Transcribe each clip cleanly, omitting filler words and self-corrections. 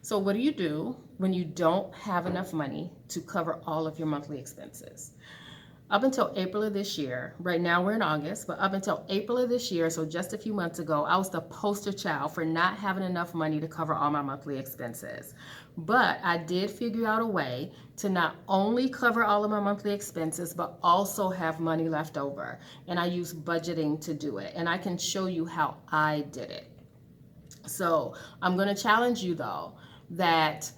So what do you do when you don't have enough money to cover all of your monthly expenses? Up until April of this year, right now we're in August, but up until April of this year, so just a few months ago, I was the poster child for not having enough money to cover all my monthly expenses. But I did figure out a way to not only cover all of my monthly expenses, but also have money left over. And I use budgeting to do it. And I can show you how I did it. So I'm going to challenge you though that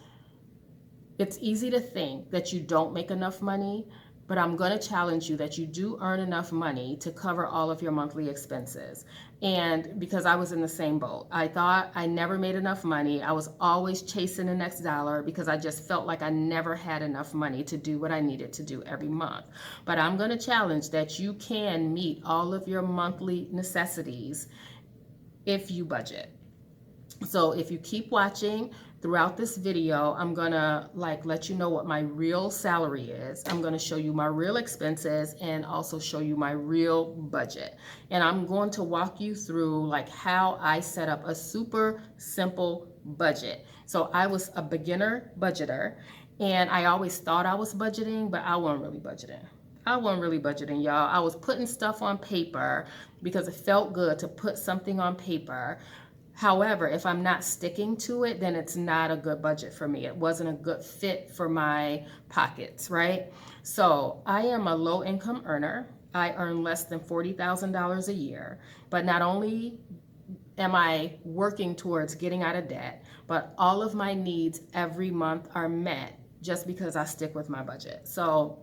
it's easy to think that you don't make enough money, but I'm going to challenge you that you do earn enough money to cover all of your monthly expenses. And because I was in the same boat, I thought I never made enough money. I was always chasing the next dollar because I just felt like I never had enough money to do what I needed to do every month. But I'm going to challenge that you can meet all of your monthly necessities if you budget. So if you keep watching throughout this video, I'm gonna let you know what my real salary is. I'm gonna show you my real expenses and also show you my real budget. And I'm going to walk you through how I set up a super simple budget. So I was a beginner budgeter and I always thought I was budgeting, but I wasn't really budgeting. I wasn't really budgeting, y'all. I was putting stuff on paper because it felt good to put something on paper. However, if I'm not sticking to it, then it's not a good budget for me. It wasn't a good fit for my pockets, right? So I am a low income earner. I earn less than $40,000 a year. But not only am I working towards getting out of debt, but all of my needs every month are met just because I stick with my budget. So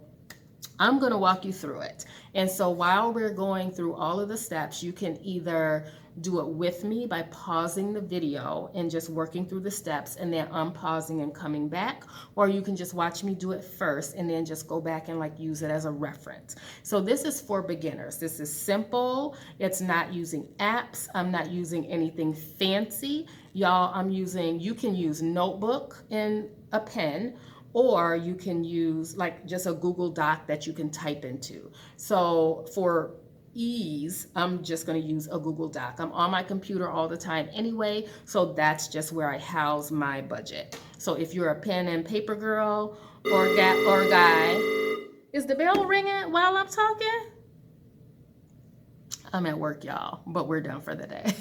I'm going to walk you through it. And so while we're going through all of the steps, you can either do it with me by pausing the video and just working through the steps and then unpausing and coming back, or you can just watch me do it first and then just go back and use it as a reference. So this is for beginners. This is simple. It's not using apps. I'm not using anything fancy. Y'all, you can use notebook and a pen, or you can use just a Google Doc that you can type into. So for ease, I'm just going to use a Google Doc. I'm on my computer all the time anyway, so that's just where I house my budget. So if you're a pen and paper girl or guy, is the bell ringing while I'm talking? I'm at work, y'all, but we're done for the day.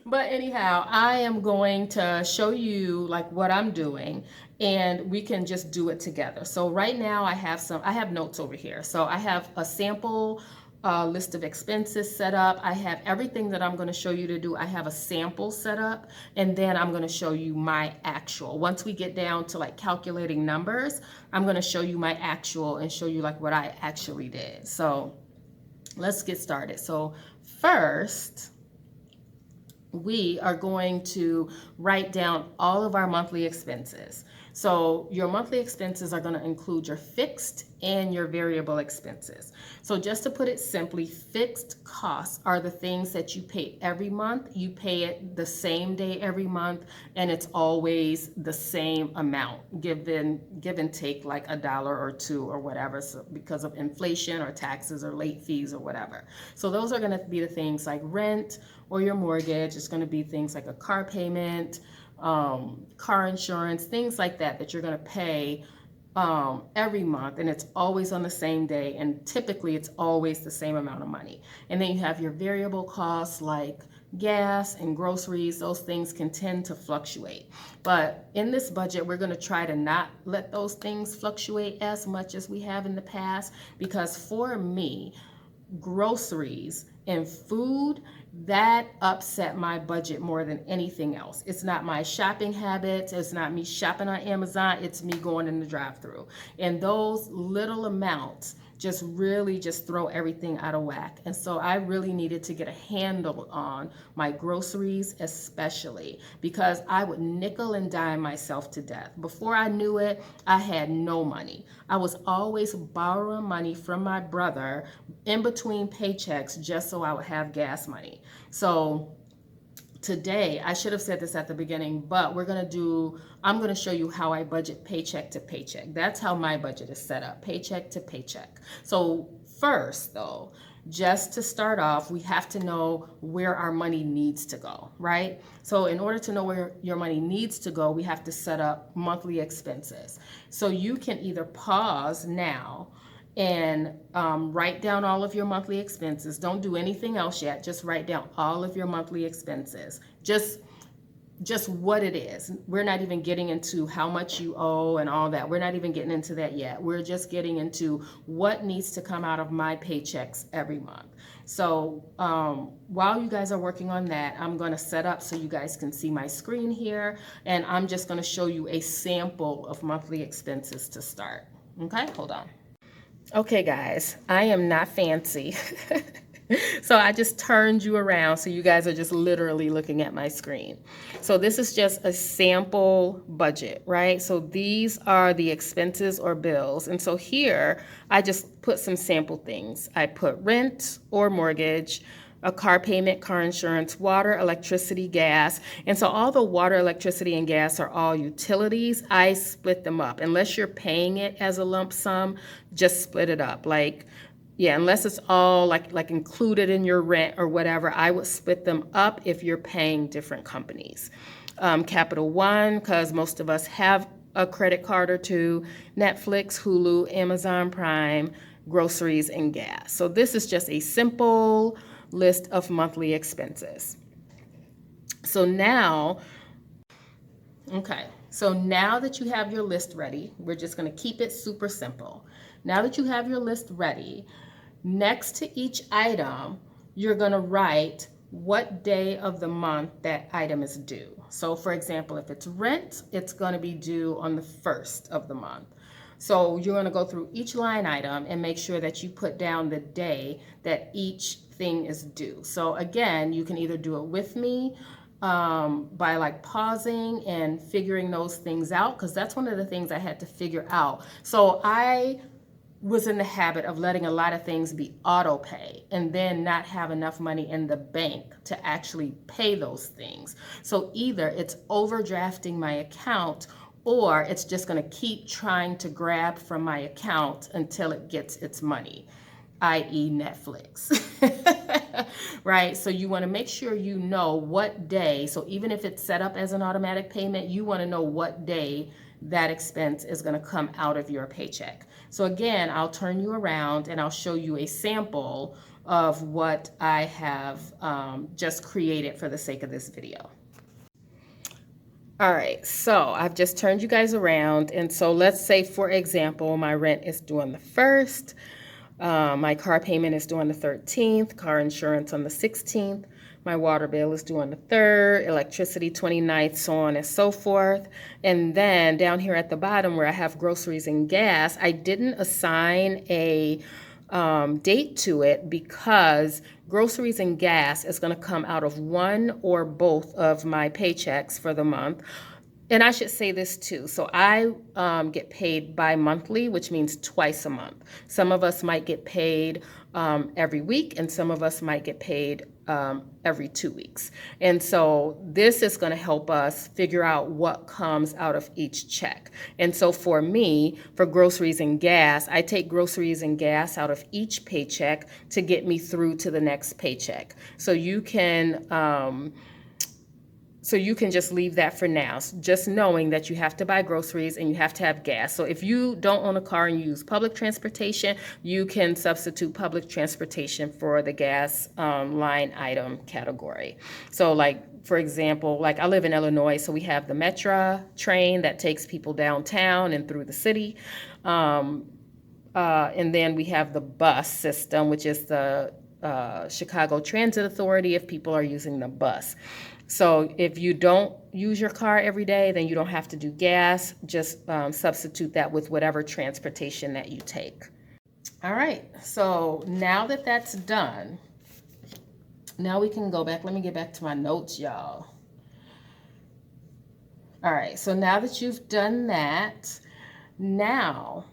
But anyhow, I am going to show you what I'm doing and we can just do it together. So right now I have notes over here. So I have a sample list of expenses set up. I have everything that I'm going to show you to do. I have a sample set up, and then I'm going to show you my actual. Once we get down to calculating numbers, I'm going to show you my actual and show you what I actually did. So let's get started. So first, we are going to write down all of our monthly expenses. So your monthly expenses are going to include your fixed and your variable expenses. So just to put it simply, fixed costs are the things that you pay every month. You pay it the same day every month, and it's always the same amount, give and take a dollar or two or whatever, so because of inflation or taxes or late fees or whatever. So those are going to be the things like rent or your mortgage. It's going to be things like a car payment, car insurance, things like that you're going to pay every month, and it's always on the same day, and typically it's always the same amount of money. And then you have your variable costs like gas and groceries. Those things can tend to fluctuate, but in this budget we're going to try to not let those things fluctuate as much as we have in the past, because for me, groceries and food, that upset my budget more than anything else. It's not my shopping habits. It's not me shopping on Amazon. It's me going in the drive-thru. And those little amounts just really throw everything out of whack. And so I really needed to get a handle on my groceries, especially because I would nickel and dime myself to death. Before I knew it, I had no money. I was always borrowing money from my brother in between paychecks just so I would have gas money. So today, I should have said this at the beginning, but I'm going to show you how I budget paycheck to paycheck. That's how my budget is set up, paycheck to paycheck. So first though, just to start off, we have to know where our money needs to go, right? So in order to know where your money needs to go, we have to set up monthly expenses. So you can either pause now and write down all of your monthly expenses. Don't do anything else yet. Just write down all of your monthly expenses. Just what it is. We're not even getting into how much you owe and all that. We're not even getting into that yet. We're just getting into what needs to come out of my paychecks every month. So while you guys are working on that, I'm going to set up so you guys can see my screen here, and I'm just going to show you a sample of monthly expenses to start. Okay, hold on. Okay, guys, I am not fancy. So I just turned you around so you guys are just literally looking at my screen. So this is just a sample budget, right? So these are the expenses or bills. And so here I just put some sample things. I put rent or mortgage, a car payment, car insurance, water, electricity, gas. And so all the water, electricity, and gas are all utilities. I split them up. Unless you're paying it as a lump sum, just split it up. Yeah, unless it's all like included in your rent or whatever, I would split them up if you're paying different companies. Capital One, because most of us have a credit card or two, Netflix, Hulu, Amazon Prime, groceries, and gas. So this is just a simple list of monthly expenses. So now that you have your list ready, we're just going to keep it super simple. Now that you have your list ready, next to each item, you're going to write what day of the month that item is due. So for example, if it's rent, it's going to be due on the 1st of the month. So you're going to go through each line item and make sure that you put down the day that each thing is due. So again, you can either do it with me by like pausing and figuring those things out, because that's one of the things I had to figure out. So I was in the habit of letting a lot of things be auto pay and then not have enough money in the bank to actually pay those things. So either it's overdrafting my account, or it's just going to keep trying to grab from my account until it gets its money, i.e. Netflix. Right? So you want to make sure you know what day. So even if it's set up as an automatic payment, you want to know what day that expense is going to come out of your paycheck. So again, I'll turn you around and I'll show you a sample of what I have just created for the sake of this video. All right, so I've just turned you guys around. And so let's say, for example, my rent is due on the 1st. My car payment is due on the 13th, car insurance on the 16th. My water bill is due on the 3rd, electricity 29th, so on and so forth. And then down here at the bottom where I have groceries and gas, I didn't assign a date to it because groceries and gas is going to come out of one or both of my paychecks for the month. And I should say this too. So I get paid bi-monthly, which means twice a month. Some of us might get paid every week, and some of us might get paid every 2 weeks. And so this is going to help us figure out what comes out of each check. And so for me, for groceries and gas, I take groceries and gas out of each paycheck to get me through to the next paycheck. So you can just leave that for now, just knowing that you have to buy groceries and you have to have gas. So if you don't own a car and you use public transportation, you can substitute public transportation for the gas line item category. So like, for example, like I live in Illinois, so we have the Metro train that takes people downtown and through the city. And then we have the bus system, which is the Chicago Transit Authority if people are using the bus. So if you don't use your car every day, then you don't have to do gas. Just substitute that with whatever transportation that you take. All right, so now that that's done, now we can go back. Let me get back to my notes, y'all. All right, so now that you've done that, now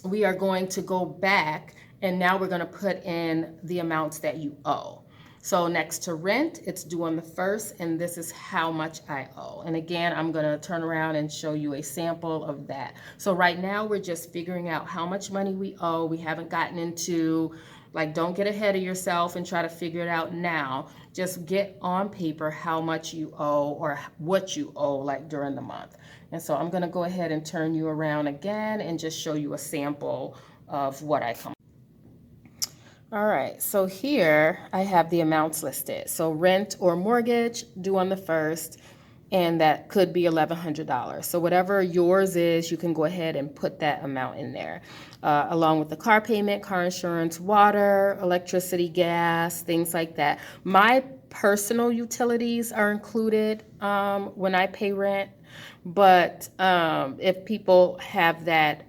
we are going to go back and now we're going to put in the amounts that you owe. So next to rent, it's due on the 1st, and this is how much I owe. And again, I'm gonna turn around and show you a sample of that. So right now, we're just figuring out how much money we owe. We haven't gotten into, like, don't get ahead of yourself and try to figure it out now. Just get on paper how much you owe or what you owe, like, during the month. And so I'm gonna go ahead and turn you around again and just show you a sample of what I come. All right, so here I have the amounts listed. So rent or mortgage due on the 1st, and that could be $1,100. So whatever yours is, you can go ahead and put that amount in there, along with the car payment, car insurance, water, electricity, gas, things like that. My personal utilities are included when I pay rent. But if people have that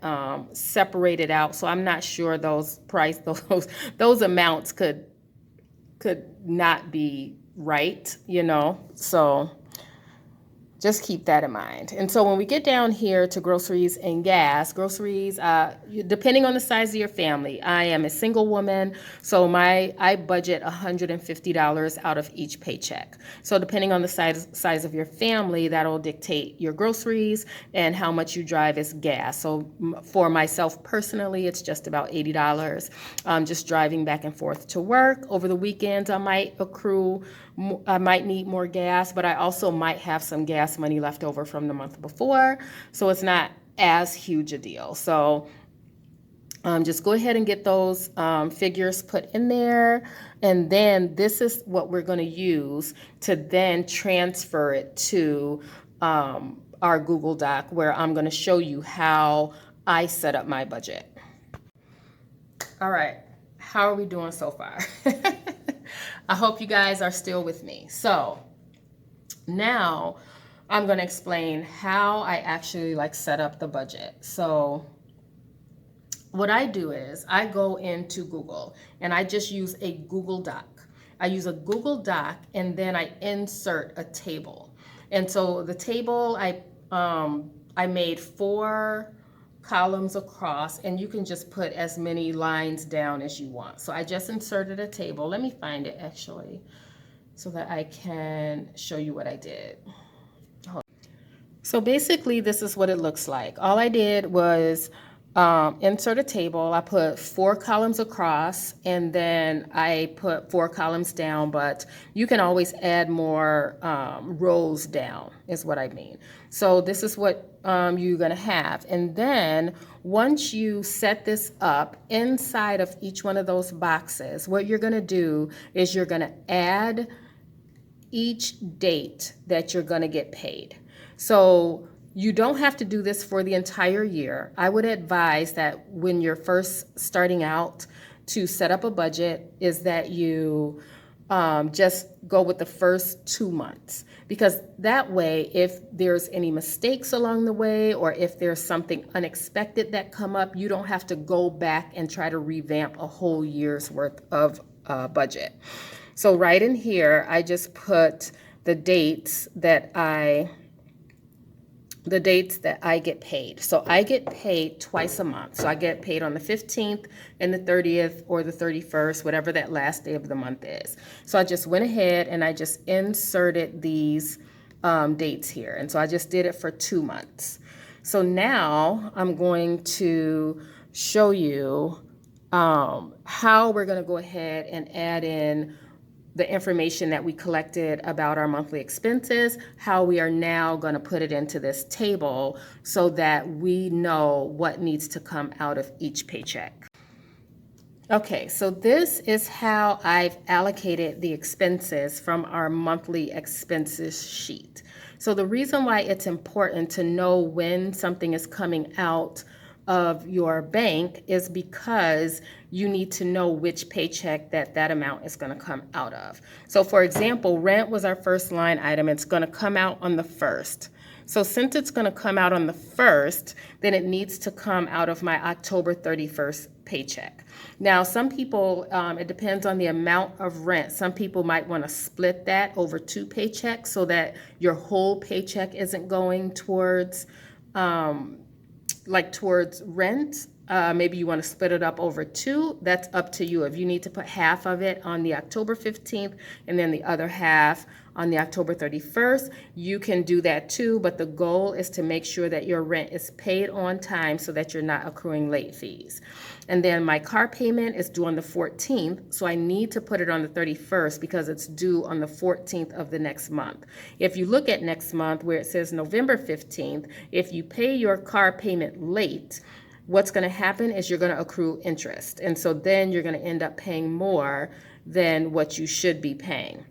separated out, so I'm not sure those amounts could not be right, you know. So just keep that in mind. And so when we get down here to groceries and gas, groceries, depending on the size of your family, I am a single woman, so I budget $150 out of each paycheck. So depending on the size of your family, that'll dictate your groceries and how much you drive as gas. So for myself personally, it's just about $80, just driving back and forth to work. Over the weekends, I might need more gas, but I also might have some gas money left over from the month before, so it's not as huge a deal. So just go ahead and get those figures put in there, and then this is what we're going to use to then transfer it to our Google Doc, where I'm going to show you how I set up my budget. All right, how are we doing so far? I hope you guys are still with me. So now I'm going to explain how I actually set up the budget. So what I do is I go into Google and I just use a Google Doc. I use a Google Doc and then I insert a table. And so the table, I made 4 columns across, and you can just put as many lines down as you want. So I just inserted a table. Let me find it actually so that I can show you what I did. So basically this is what it looks like. All I did was insert a table. I put 4 columns across, and then I put 4 columns down, but you can always add more rows down is what I mean. So this is what you're gonna have. And then once you set this up inside of each one of those boxes, what you're gonna do is you're gonna add each date that you're gonna get paid. So you don't have to do this for the entire year. I would advise that when you're first starting out to set up a budget is that you just go with the first 2 months, because that way, if there's any mistakes along the way or if there's something unexpected that come up, you don't have to go back and try to revamp a whole year's worth of budget. So right in here, I just put the dates that I get paid. So I get paid twice a month. So I get paid on the 15th and the 30th or the 31st, whatever that last day of the month is. So I just went ahead and I just inserted these dates here. And so I just did it for 2 months. So now I'm going to show you how we're going to go ahead and add in the information that we collected about our monthly expenses, how we are now going to put it into this table so that we know what needs to come out of each paycheck. Okay, so this is how I've allocated the expenses from our monthly expenses sheet. So the reason why it's important to know when something is coming out of your bank is because you need to know which paycheck that amount is going to come out of. So for example, rent was our first line item. It's going to come out on the 1st. So since it's going to come out on the 1st, then it needs to come out of my October 31st paycheck. Now, some people, it depends on the amount of rent. Some people might want to split that over 2 paychecks so that your whole paycheck isn't going towards towards rent. maybe you want to split it up over 2, that's up to you. If you need to put half of it on the October 15th and then the other half on the October 31st, you can do that too, but the goal is to make sure that your rent is paid on time so that you're not accruing late fees. And then my car payment is due on the 14th, so I need to put it on the 31st because it's due on the 14th of the next month. If you look at next month where it says November 15th, if you pay your car payment late, what's going to happen is you're going to accrue interest. And so then you're going to end up paying more than what you should be paying,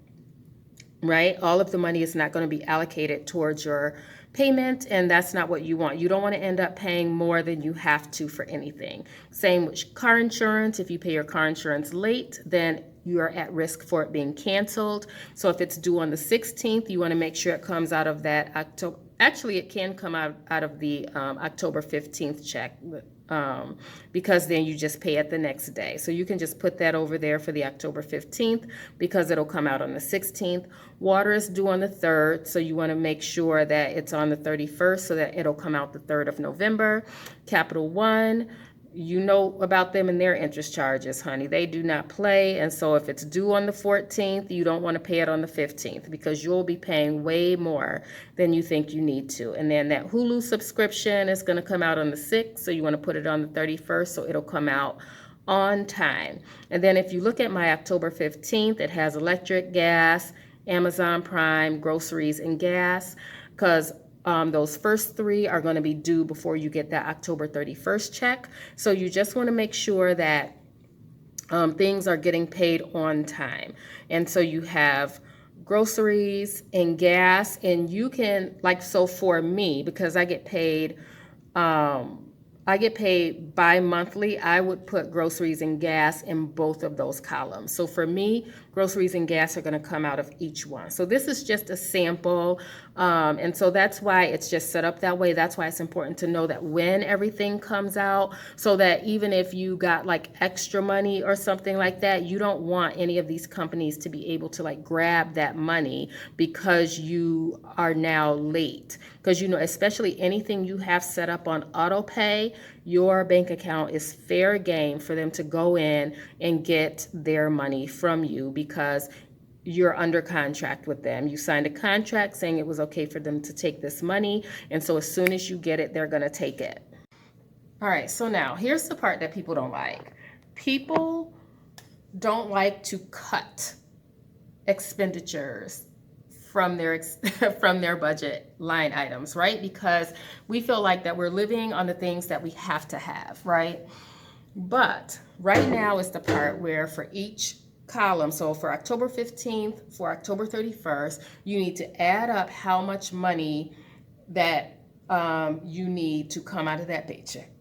right? All of the money is not going to be allocated towards your payment, and that's not what you want. You don't want to end up paying more than you have to for anything. Same with car insurance. If you pay your car insurance late, then you are at risk for it being canceled. So if it's due on the 16th, you want to make sure it comes out of that October. Actually, it can come out of the October 15th check because then you just pay it the next day. So you can just put that over there for the October 15th because it'll come out on the 16th. Water is due on the 3rd, so you want to make sure that it's on the 31st so that it'll come out the 3rd of November. Capital One, you know about them and their interest charges, honey. They do not play. And so if it's due on the 14th, you don't want to pay it on the 15th because you'll be paying way more than you think you need to. And then that Hulu subscription is going to come out on the 6th. So you want to put it on the 31st so it'll come out on time. And then if you look at my October 15th, it has electric, gas, Amazon Prime, groceries, and gas, because those first 3 are going to be due before you get that October 31st check. So you just want to make sure that things are getting paid on time. And so you have groceries and gas, and you can, like, so for me, because I get paid bi-monthly, I would put groceries and gas in both of those columns. So for me, groceries and gas are going to come out of each one. So this is just a sample. And so that's why it's just set up that way. That's why it's important to know that when everything comes out, so that even if you got like extra money or something like that, you don't want any of these companies to be able to like grab that money because you are now late. Because, you know, especially anything you have set up on auto pay, your bank account is fair game for them to go in and get their money from you because you're under contract with them. You signed a contract saying it was okay for them to take this money. And so as soon as you get it, they're going to take it. All right, so now here's the part that people don't like. People don't like to cut expenditures from their budget line items, right? Because we feel like that we're living on the things that we have to have, right? But right now is the part where for each column, so for October 15th, for October 31st, you need to add up how much money that you need to come out of that paycheck.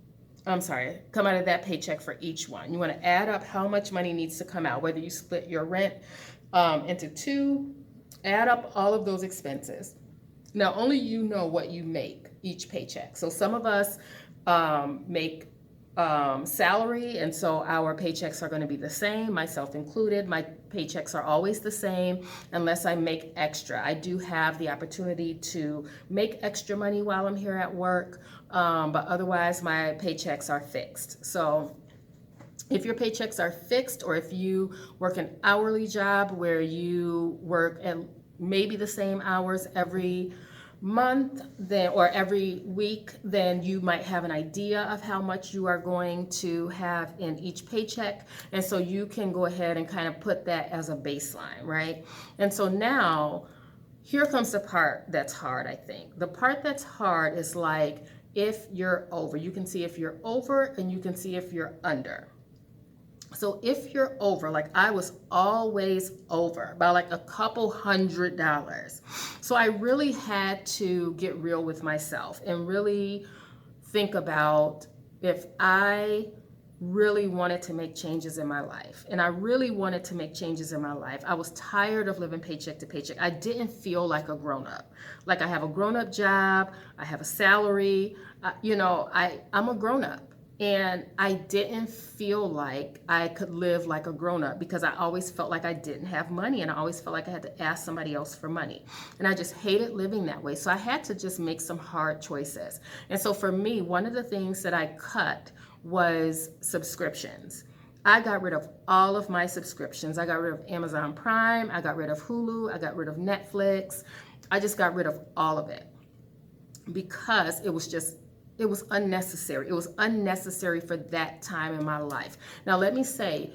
Come out of that paycheck for each one. You want to add up how much money needs to come out, whether you split your rent into 2, add up all of those expenses. Now, only you know what you make each paycheck. So some of us make salary, and so our paychecks are going to be the same, myself included. My paychecks are always the same unless I make extra. I do have the opportunity to make extra money while I'm here at work, but otherwise my paychecks are fixed. So if your paychecks are fixed, or if you work an hourly job where you work at maybe the same hours every month then, or every week, then you might have an idea of how much you are going to have in each paycheck. And so you can go ahead and kind of put that as a baseline, right? And so now here comes the part that's hard, I think. The part that's hard is like if you're over. You can see if you're over and you can see if you're under. So if you're over, like I was always over by like a couple $100. So I really had to get real with myself and really think about if I really wanted to make changes in my life. And I really wanted to make changes in my life. I was tired of living paycheck to paycheck. I didn't feel like a grown-up. Like I have a grown-up job, I have a salary, I'm a grown-up. And I didn't feel like I could live like a grown-up because I always felt like I didn't have money, and I always felt like I had to ask somebody else for money. And I just hated living that way. So I had to just make some hard choices. And so for me, one of the things that I cut was subscriptions. I got rid of all of my subscriptions. I got rid of Amazon Prime. I got rid of Hulu. I got rid of Netflix. I just got rid of all of it because it was unnecessary. It was unnecessary for that time in my life. Now, let me say,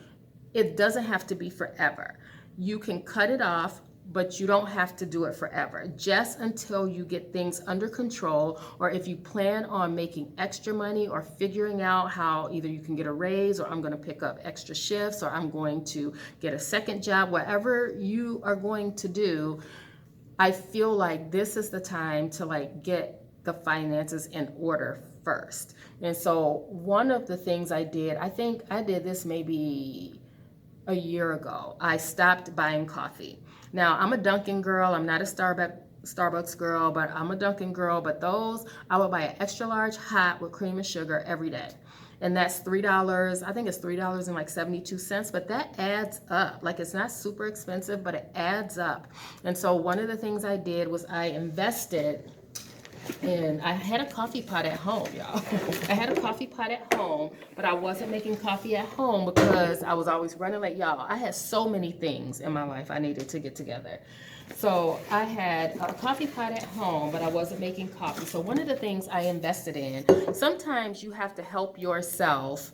it doesn't have to be forever. You can cut it off, but you don't have to do it forever. Just until you get things under control, or if you plan on making extra money or figuring out how either you can get a raise, or I'm going to pick up extra shifts, or I'm going to get a second job, whatever you are going to do, I feel like this is the time to like get the finances in order first. And so one of the things I did, I think I did this maybe a year ago, I stopped buying coffee. Now, I'm a Dunkin' girl. I'm not a Starbucks girl, but I'm a Dunkin' girl. But those, I would buy an extra large hot with cream and sugar every day. And that's $3. I think it's $3.72, but that adds up. Like, it's not super expensive, but it adds up. And so one of the things I did was I invested in, I had a coffee pot at home, y'all. I had a coffee pot at home, but I wasn't making coffee at home because I was always running late. Y'all, I had so many things in my life I needed to get together. So I had a coffee pot at home, but I wasn't making coffee. So one of the things I invested in, sometimes you have to help yourself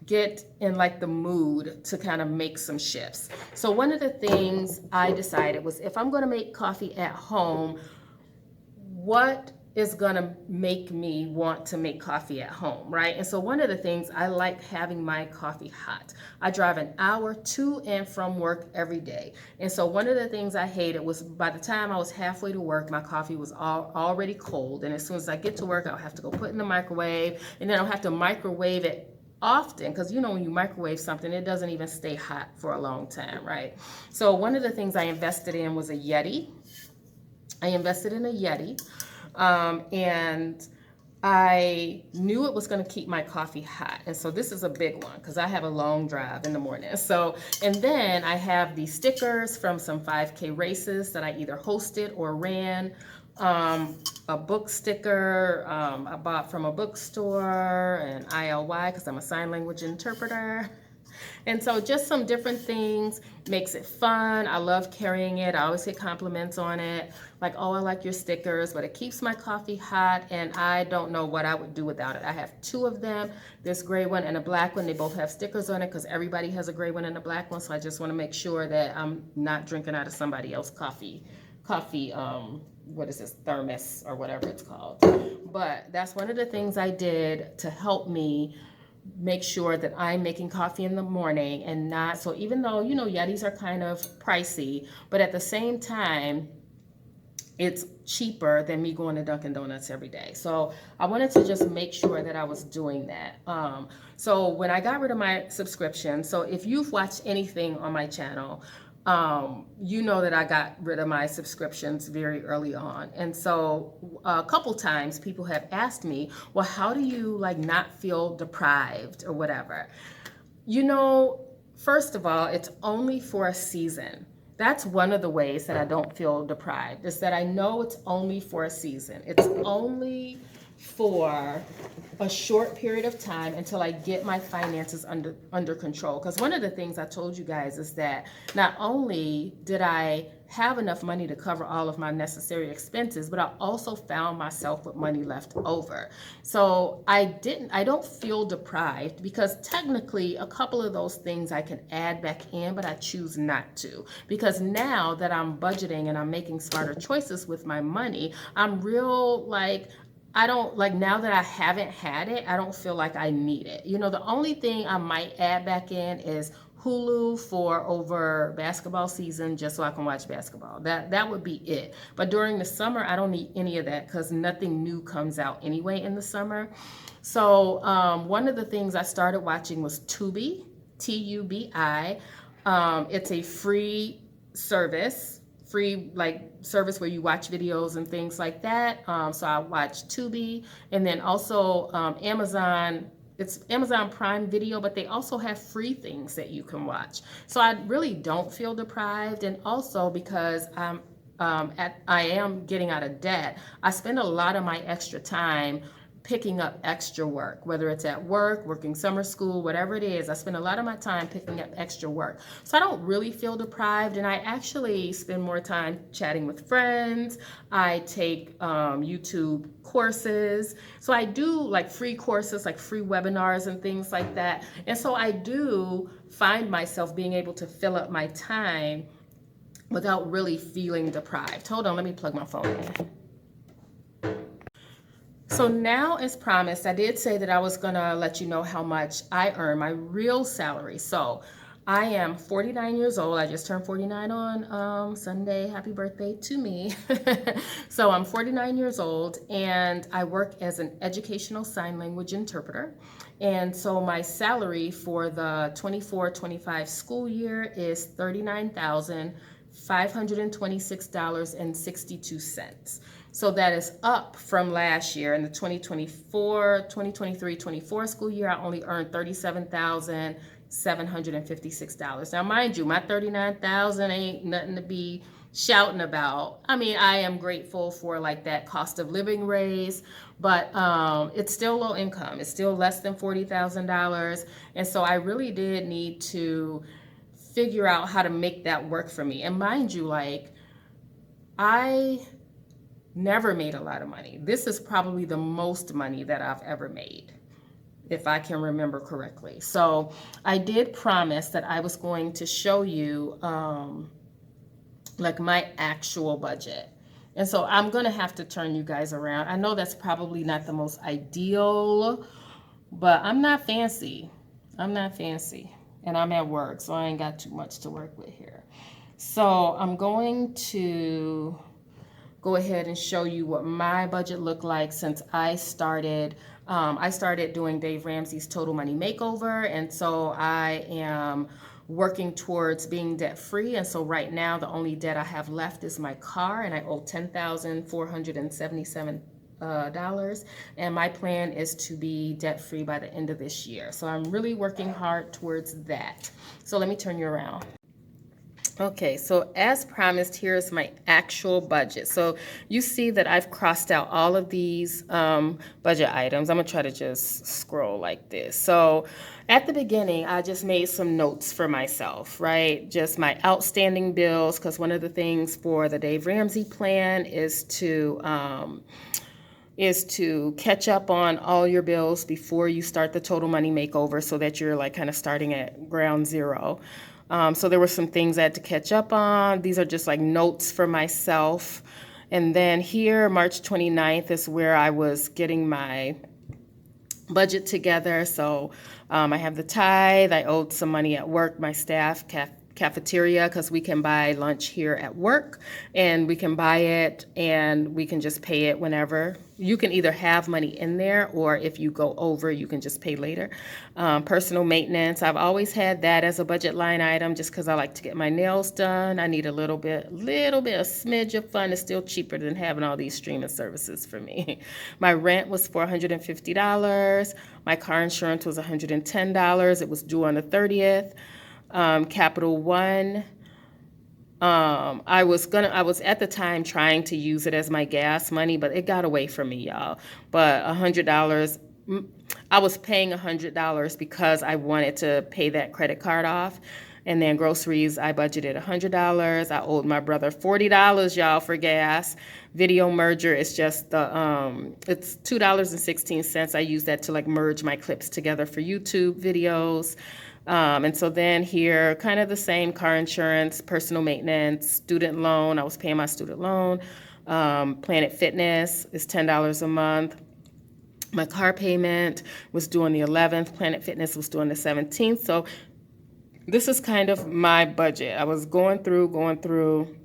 get in like the mood to kind of make some shifts. So one of the things I decided was, if I'm going to make coffee at home, what is gonna make me want to make coffee at home, right? And so one of the things, I like having my coffee hot. I drive an hour to and from work every day. And so one of the things I hated was, by the time I was halfway to work, my coffee was already cold. And as soon as I get to work, I'll have to go put it in the microwave, and then I'll have to microwave it often, because you know when you microwave something, it doesn't even stay hot for a long time, right? So one of the things I invested in was a YETI. I invested in a YETI, and I knew it was going to keep my coffee hot. And so this is a big one because I have a long drive in the morning. So, and then I have these stickers from some 5K races that I either hosted or ran. A book sticker I bought from a bookstore, and ILY because I'm a sign language interpreter. And so just some different things, makes it fun. I love carrying it. I always get compliments on it. Like, oh, I like your stickers, but it keeps my coffee hot, and I don't know what I would do without it. I have two of them, this gray one and a black one. They both have stickers on it because everybody has a gray one and a black one. So I just want to make sure that I'm not drinking out of somebody else's coffee, what is this, thermos or whatever it's called. But that's one of the things I did to help me make sure that I'm making coffee in the morning, and not, so even though, you know, Yetis are kind of pricey, but at the same time, it's cheaper than me going to Dunkin' Donuts every day. So I wanted to just make sure that I was doing that. So when I got rid of my subscription, so if you've watched anything on my channel, you know that I got rid of my subscriptions very early on. And so a couple times people have asked me, well, how do you like not feel deprived or whatever? You know, first of all, it's only for a season. That's one of the ways that I don't feel deprived, is that I know it's only for a season. It's only for a short period of time until I get my finances under control. Because one of the things I told you guys is that not only did I have enough money to cover all of my necessary expenses, but I also found myself with money left over. So I don't feel deprived, because technically a couple of those things I can add back in, but I choose not to. Because now that I'm budgeting and I'm making smarter choices with my money, I'm real like, I don't, like, now that I haven't had it, I don't feel like I need it. You know, the only thing I might add back in is Hulu for over basketball season, just so I can watch basketball. That would be it. But during the summer, I don't need any of that because nothing new comes out anyway in the summer. So one of the things I started watching was Tubi, Tubi. It's a free service. Service where you watch videos and things like that. So I watch Tubi, and then also Amazon. It's Amazon Prime Video, but they also have free things that you can watch. So I really don't feel deprived, and also because I am getting out of debt, I spend a lot of my extra time picking up extra work, whether it's at work, working summer school, whatever it is. I spend a lot of my time picking up extra work. So I don't really feel deprived, and I actually spend more time chatting with friends. I take YouTube courses. So I do like free courses, like free webinars and things like that. And so I do find myself being able to fill up my time without really feeling deprived. Hold on, let me plug my phone in. So now, as promised, I did say that I was gonna let you know how much I earn, my real salary. So I am 49 years old. I just turned 49 on Sunday. Happy birthday to me. So I'm 49 years old, and I work as an educational sign language interpreter. And so my salary for the 24-25 school year is $39,526.62. So that is up from last year. In the 2023-24 school year, I only earned $37,756. Now, mind you, my $39,000 ain't nothing to be shouting about. I mean, I am grateful for like that cost of living raise, but it's still low income. It's still less than $40,000. And so I really did need to figure out how to make that work for me. And mind you, like, I never made a lot of money. This is probably the most money that I've ever made, if I can remember correctly. So I did promise that I was going to show you like my actual budget. And so I'm gonna have to turn you guys around. I know that's probably not the most ideal, but I'm not fancy. I'm not fancy. And I'm at work, so I ain't got too much to work with here. So I'm going to go ahead and show you what my budget looked like since I started doing Dave Ramsey's Total Money Makeover. And so I am working towards being debt free. And so right now, the only debt I have left is my car, and I owe $10,477. And my plan is to be debt free by the end of this year. So I'm really working hard towards that. So let me turn you around. Okay, so as promised, here's my actual budget. So you see that I've crossed out all of these budget items. I'm gonna try to just scroll like this. So at the beginning, I just made some notes for myself, right? Just my outstanding bills, because one of the things for the Dave Ramsey plan is to catch up on all your bills before you start the Total Money Makeover, so that you're like kind of starting at ground zero. So there were some things I had to catch up on. These are just like notes for myself. And then here, March 29th is where I was getting my budget together. So I have the tithe. I owed some money at work, my staff cafeteria, because we can buy lunch here at work, and we can buy it and we can just pay it whenever. You can either have money in there, or if you go over, you can just pay later. Personal maintenance, I've always had that as a budget line item just because I like to get my nails done. I need a little bit, a smidge of fun. It's still cheaper than having all these streaming services for me. My rent was $450. My car insurance was $110. It was due on the 30th. Capital One, I was at the time trying to use it as my gas money, but it got away from me, y'all. But $100, I was paying $100 because I wanted to pay that credit card off. And then groceries, I budgeted $100. I owed my brother $40, y'all, for gas. Video merger is just it's $2.16. I use that to like merge my clips together for YouTube videos. And so then here, kind of the same: car insurance, personal maintenance, student loan. I was paying my student loan. Planet Fitness is $10 a month. My car payment was due on the 11th. Planet Fitness was due on the 17th. So this is kind of my budget. I was going through.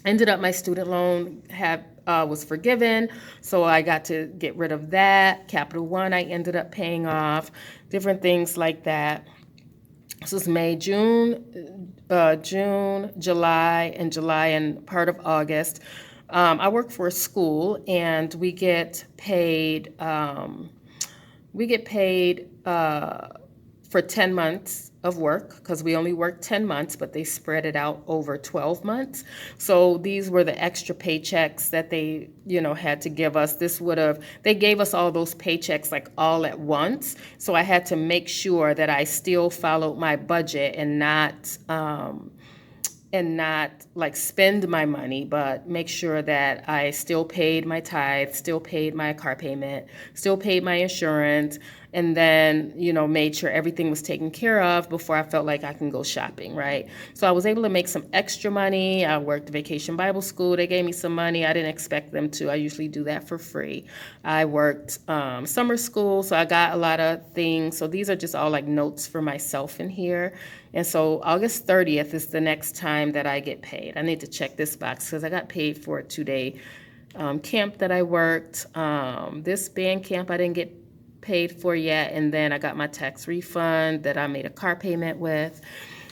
Ended up my student loan was forgiven, so I got to get rid of that. Capital One, I ended up paying off. Different things like that. This was May, June, July, and part of August. I work for a school, and we get paid for 10 months of work because we only worked 10 months, but they spread it out over 12 months. So these were the extra paychecks that they, had to give us. They gave us all those paychecks like all at once. So I had to make sure that I still followed my budget and not like spend my money, but make sure that I still paid my tithe, still paid my car payment, still paid my insurance, and then, made sure everything was taken care of before I felt like I can go shopping, right? So I was able to make some extra money. I worked Vacation Bible School. They gave me some money. I didn't expect them to. I usually do that for free. I worked summer school, so I got a lot of things. So these are just all like notes for myself in here. And so August 30th is the next time that I get paid. I need to check this box because I got paid for a 2-day camp that I worked. This band camp I didn't get paid for yet, and then I got my tax refund that I made a car payment with.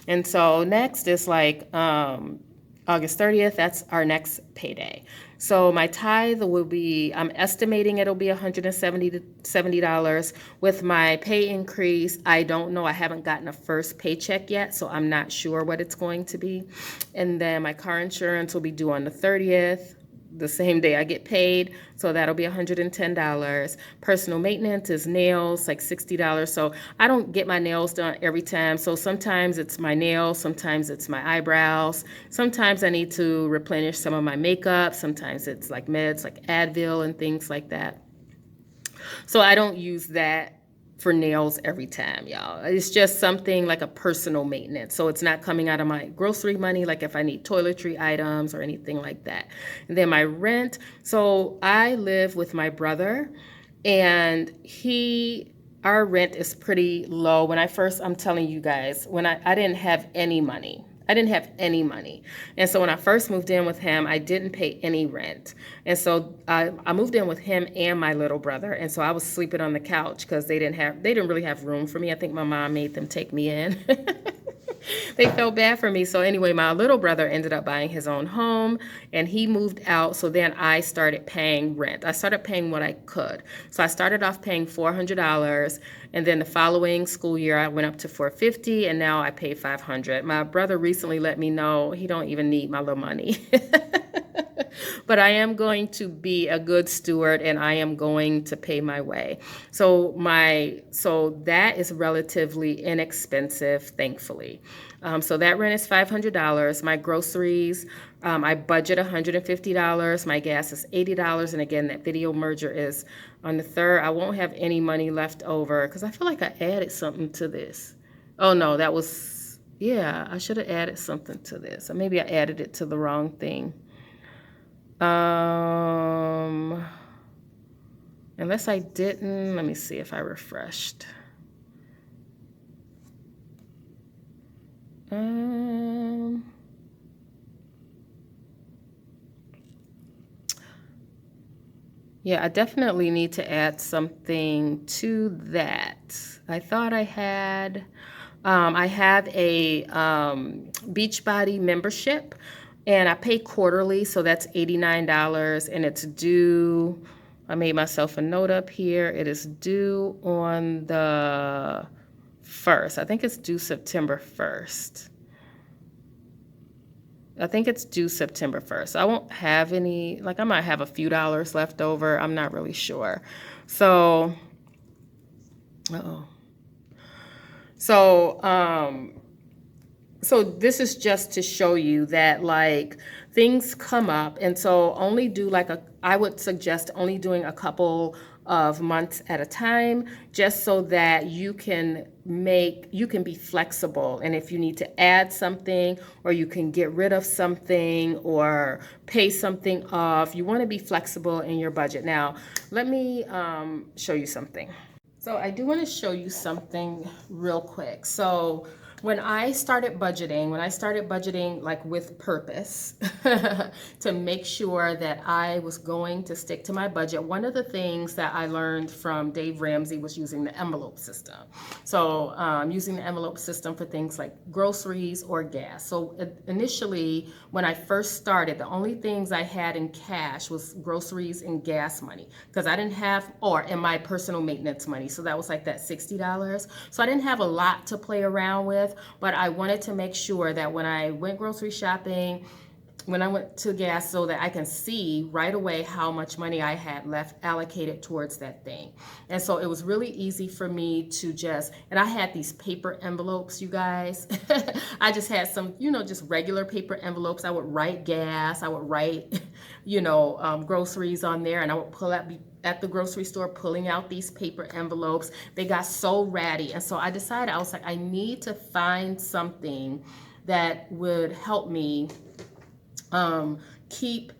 And so next is like August 30th, that's our next payday. So my tithe will be, I'm estimating it'll be $170. With my pay increase, I don't know, I haven't gotten a first paycheck yet, so I'm not sure what it's going to be. And then my car insurance will be due on the 30th, the same day I get paid, so that'll be $110. Personal maintenance is nails, like $60. So I don't get my nails done every time. So sometimes it's my nails, sometimes it's my eyebrows, sometimes I need to replenish some of my makeup, sometimes it's like meds like Advil and things like that. So I don't use that for nails every time, y'all. It's just something like a personal maintenance. So it's not coming out of my grocery money, like if I need toiletry items or anything like that. And then my rent. So I live with my brother, and our rent is pretty low. I'm telling you guys, when I didn't have any money. I didn't have any money. And so when I first moved in with him, I didn't pay any rent. And so I moved in with him and my little brother. And so I was sleeping on the couch because they didn't really have room for me. I think my mom made them take me in. They felt bad for me. So anyway, my little brother ended up buying his own home and he moved out. So then I started paying rent. I started paying what I could. So I started off paying $400. And then the following school year, I went up to $450, and now I pay $500. My brother recently let me know he don't even need my little money. But I am going to be a good steward, and I am going to pay my way. So that is relatively inexpensive, thankfully. So that rent is $500. My groceries, I budget $150. My gas is $80. And again, that video merger is on the 3rd. I won't have any money left over because I feel like I added something to this. Oh no, I should have added something to this. Or maybe I added it to the wrong thing. Unless I didn't, let me see if I refreshed. Yeah, I definitely need to add something to that. I thought I had, I have a Beachbody membership, and I pay quarterly, so that's $89, and it's due, I made myself a note up here, it is due on the 1st. I think it's due September 1st. I think it's due September 1st. I won't have any, like I might have a few dollars left over. I'm not really sure. So this is just to show you that like things come up. And so I would suggest only doing a couple of months at a time, just so that you can be flexible. And if you need to add something, or you can get rid of something, or pay something off, you want to be flexible in your budget. Now, let me show you something. So I do want to show you something real quick. So when I started budgeting like with purpose to make sure that I was going to stick to my budget, one of the things that I learned from Dave Ramsey was using the envelope system. So using the envelope system for things like groceries or gas. So initially, when I first started, the only things I had in cash was groceries and gas money, because I didn't have, and my personal maintenance money. So that was like that $60. So I didn't have a lot to play around with, but I wanted to make sure that when I went grocery shopping, when I went to gas, so that I can see right away how much money I had left allocated towards that thing. And so it was really easy for me to and I had these paper envelopes, you guys. I just had some, just regular paper envelopes. I would write gas, I would write, groceries on there, and I would pull out at the grocery store, pulling out these paper envelopes. They got so ratty. And so I decided, I was like, I need to find something that would help me keep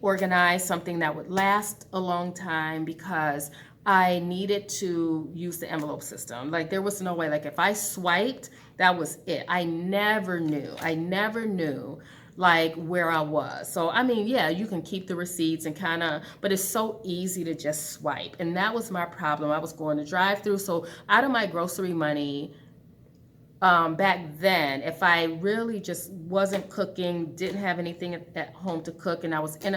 organized, something that would last a long time, because I needed to use the envelope system. Like, there was no way, like if I swiped, that was it. I never knew like where I was. So I mean, yeah, you can keep the receipts and but it's so easy to just swipe. And that was my problem. I was going to drive through. So out of my grocery money, back then, if I really just wasn't cooking, didn't have anything at home to cook, and I was in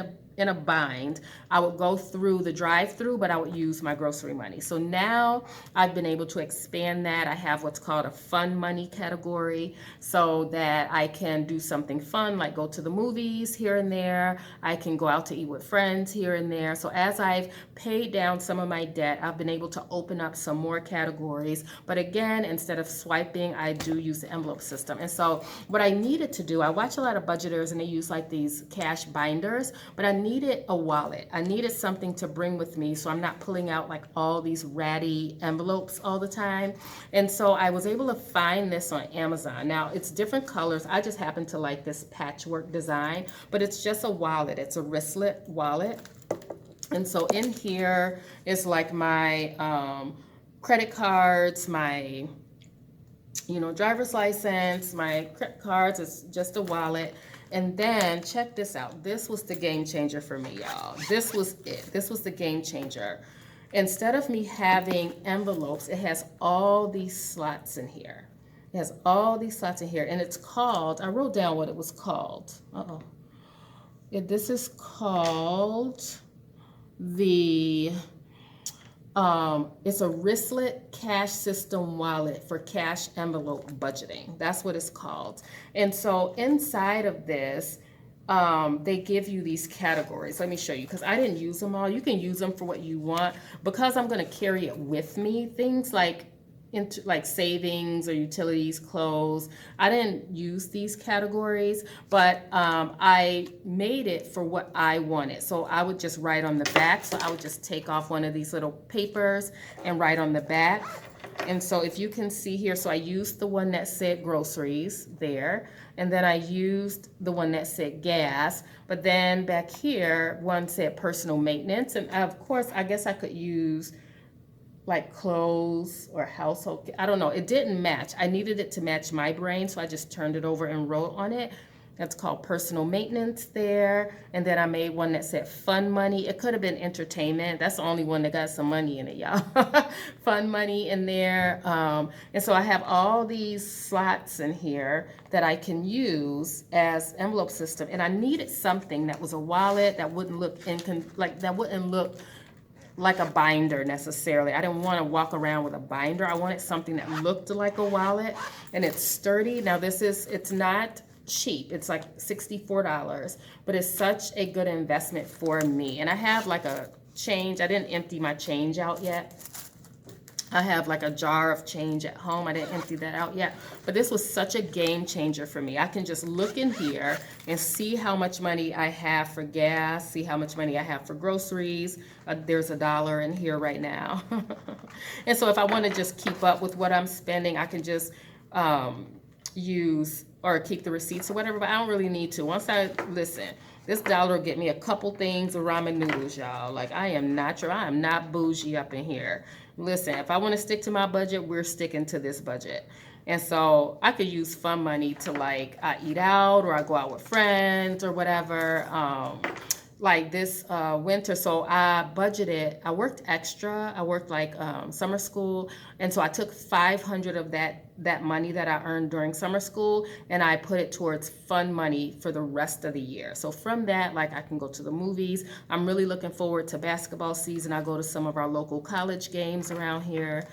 a bind, I would go through the drive-through, but I would use my grocery money. So now I've been able to expand that. I have what's called a fun money category, so that I can do something fun, like go to the movies here and there. I can go out to eat with friends here and there. So as I've paid down some of my debt, I've been able to open up some more categories. But again, instead of swiping, I do use the envelope system. And so what I needed to do, I watch a lot of budgeters and they use like these cash binders, but I needed a wallet. I needed something to bring with me, so I'm not pulling out like all these ratty envelopes all the time. And so I was able to find this on Amazon. Now, it's different colors. I just happen to like this patchwork design, but it's just a wallet. It's a wristlet wallet. And so in here is like my credit cards, my driver's license, my credit cards. It's just a wallet. And then check this out. This was the game changer for me, y'all. This was it. This was the game changer. Instead of me having envelopes, it has all these slots in here. It has all these slots in here. And it's called, I wrote down what it was called. This is called it's a Wristlet cash system wallet for cash envelope budgeting. That's what it's called. And so inside of this, they give you these categories. Let me show you, because I didn't use them all. You can use them for what you want. Because I'm going to carry it with me, things like savings or utilities, clothes. I didn't use these categories, but I made it for what I wanted. So I would just write on the back. So I would just take off one of these little papers and write on the back. And so if you can see here, so I used the one that said groceries there, and then I used the one that said gas, but then back here, one said personal maintenance. And of course, I guess I could use like clothes or household. I don't know. It didn't match. I needed it to match my brain, so I just turned it over and wrote on it. That's called personal maintenance there. And then I made one that said fun money. It could have been entertainment. That's the only one that got some money in it, y'all. Fun money in there. And so I have all these slots in here that I can use as envelope system. And I needed something that was a wallet that wouldn't look like a binder necessarily. I didn't want to walk around with a binder. I wanted something that looked like a wallet, and it's sturdy. Now it's not cheap. It's like $64, but it's such a good investment for me. And I have like a change. I didn't empty my change out yet. I have like a jar of change at home. I didn't empty that out yet, but this was such a game changer for me. I can just look in here and see how much money I have for gas, see how much money I have for groceries. There's $1 in here right now. And so if I want to just keep up with what I'm spending, I can just use or keep the receipts or whatever, but I don't really need to. This $1 will get me a couple things of ramen noodles, y'all. Like, I am not bougie up in here. Listen, if I want to stick to my budget, we're sticking to this budget. And so I could use fun money to like I eat out or I go out with friends or whatever. Like this winter, so I budgeted, I worked extra, I worked like summer school, and so I took 500 of that money that I earned during summer school, and I put it towards fun money for the rest of the year. So from that, like I can go to the movies. I'm really looking forward to basketball season. I go to some of our local college games around here.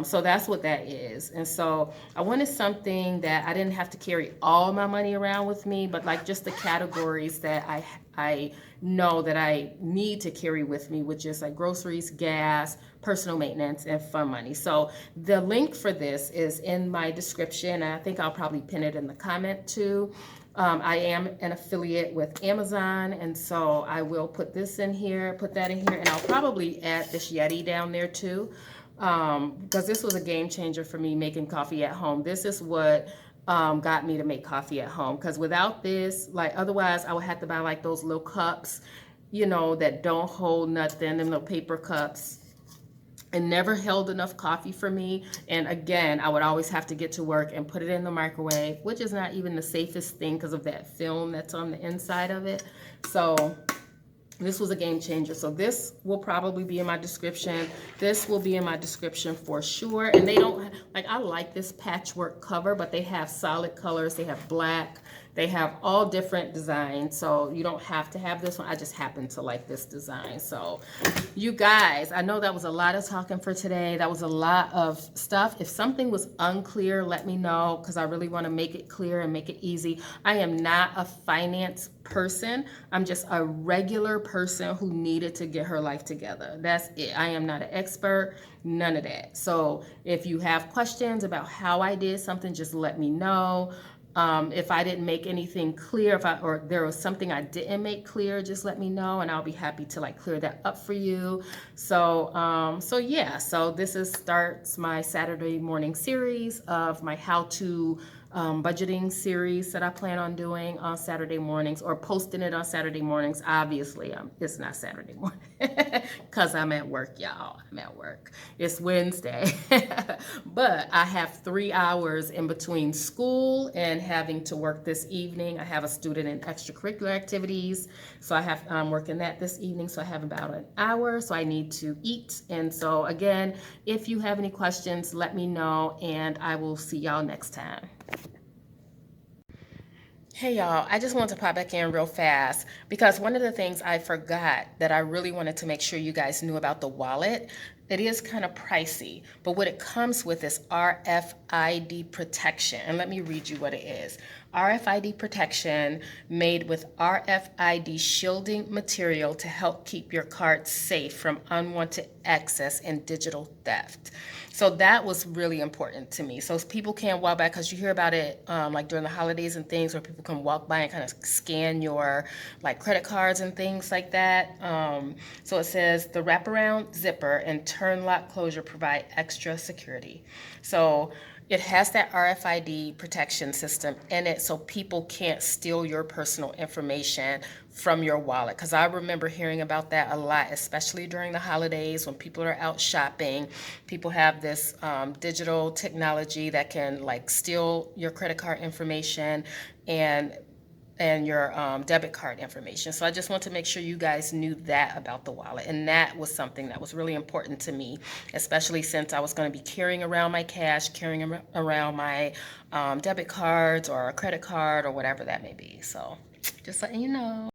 So that's what that is. And so I wanted something that I didn't have to carry all my money around with me, but like just the categories that I know that I need to carry with me, which is like groceries, gas, personal maintenance, and fun money. So the link for this is in my description, and I think I'll probably pin it in the comment too. I am an affiliate with Amazon, and so I will put this in here, put that in here, and I'll probably add this YETI down there too. Because this was a game changer for me making coffee at home. This is what got me to make coffee at home. Because without this, like otherwise I would have to buy like those little cups, you know, that don't hold nothing, them little paper cups. It never held enough coffee for me. And again, I would always have to get to work and put it in the microwave, which is not even the safest thing because of that film that's on the inside of it. So this was a game changer. So this will probably be in my description. This will be in my description for sure. And they don't, like, I like this patchwork cover, but they have solid colors. They have black. They have all different designs. So you don't have to have this one. I just happen to like this design. So you guys, I know that was a lot of talking for today. That was a lot of stuff. If something was unclear, let me know, because I really want to make it clear and make it easy. I am not a finance person. I'm just a regular person who needed to get her life together. That's it. I am not an expert, none of that. So if you have questions about how I did something, just let me know. If I didn't make anything clear, or there was something I didn't make clear, just let me know, and I'll be happy to like clear that up for you. So, yeah. So this starts my Saturday morning series of my how-to budgeting series that I plan on doing on Saturday mornings, or posting it on Saturday mornings. Obviously, it's not Saturday morning because I'm at work, y'all. I'm at work. It's Wednesday, but I have 3 hours in between school and having to work this evening. I have a student in extracurricular activities, so I'm working that this evening. So I have about an hour, so I need to eat. And so again, if you have any questions, let me know, and I will see y'all next time. Hey y'all, I just wanted to pop back in real fast because one of the things I forgot that I really wanted to make sure you guys knew about the wallet. It is kind of pricey, but what it comes with is RFID protection. And let me read you what it is. RFID protection made with RFID shielding material to help keep your card safe from unwanted access and digital theft. So that was really important to me. So people can't walk by, because you hear about it like during the holidays and things, where people can walk by and kind of scan your like credit cards and things like that. So it says the wraparound zipper and turn lock closure provide extra security. So it has that RFID protection system in it, so people can't steal your personal information from your wallet. Because I remember hearing about that a lot, especially during the holidays when people are out shopping. People have this digital technology that can like steal your credit card information and your debit card information. So I just want to make sure you guys knew that about the wallet. And that was something that was really important to me, especially since I was going to be carrying around my cash, carrying around my debit cards or a credit card or whatever that may be. So just letting you know.